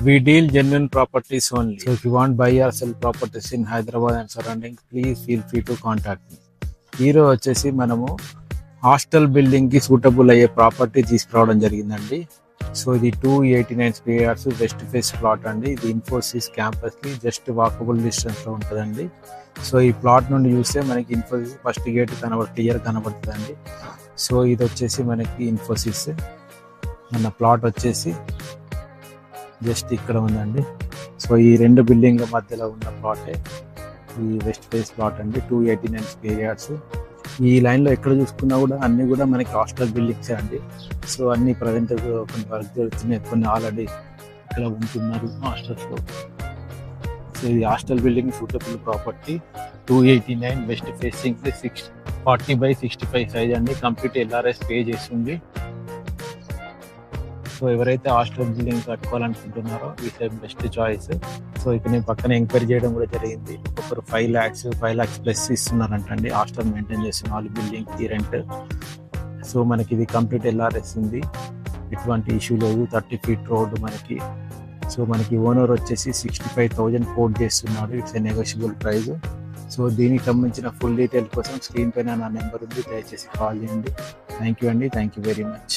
We deal genuine properties only. So if you want buy or sell properties in Hyderabad and surroundings, please feel free to contact me. ఈరోజు వచ్చేసి మనము hostel బిల్డింగ్కి suitable అయ్యే property తీసుకురావడం జరిగిందండి. So ఇది 289 square yards west phase plot అండి. ఇది ఇన్ఫోసిస్ క్యాంపస్కి జస్ట్ వాకబుల్ డిస్టెన్స్లో ఉంటుందండి. సో ఈ ప్లాట్ నుండి చూస్తే మనకి ఇన్ఫోసిస్ ఫస్ట్ గేట్ క్లియర్ కనబడుతుందండి. సో ఇది వచ్చేసి మనకి ఇన్ఫోసిస్ మన ప్లాట్ వచ్చేసి జస్ట్ ఇక్కడ ఉందండి. సో ఈ రెండు బిల్డింగ్ల మధ్యలో ఉన్న ప్లాటే ఈ వెస్ట్ ఫేస్ ప్లాట్ అండి. 289 స్క్వేర్ యార్డ్స్. ఈ లైన్లో ఎక్కడ చూసుకున్నా కూడా అన్నీ కూడా మనకి హాస్టల్ బిల్డింగ్సే అండి. సో అన్ని ప్రజెంట్ కొన్ని వర్క్ జరుగుతున్నాయి, కొన్ని ఆల్రెడీ ఇక్కడ ఉంటున్నారు హాస్టల్స్లో. సో ఇది hostel building suitable property. 289 west facing 40/65 size అండి. కంప్లీట్ ఎల్ఆర్ఎస్ పే చేస్తుంది. సో ఎవరైతే హాస్టల్ బిల్డింగ్ కట్టుకోవాలనుకుంటున్నారో ఈ సైడ్ బెస్ట్ చాయిస్. సో ఇక్కడ నేను పక్కన ఎంక్వైరీ చేయడం కూడా జరిగింది. ఒక్కొక్కరు 5 lakhs ప్లస్ ఇస్తున్నారంటండి హాస్టల్ మెయింటైన్ చేస్తున్న వాళ్ళు బిల్డింగ్కి రెంట్. సో మనకి ఇది కంప్లీట్ ఎల్ఆర్ఎస్ ఉంది, ఎటువంటి ఇష్యూ లేదు. 30 feet రోడ్ మనకి. సో మనకి ఓనర్ వచ్చేసి 65,000 కోట్ చేస్తున్నాడు. It's a negotiable price. So దీనికి సంబంధించిన ఫుల్ డీటెయిల్ కోసం స్క్రీన్ పైన నా నెంబర్ ఉంది, దయచేసి కాల్ చేయండి. థ్యాంక్ యూ అండి. Thank you very much.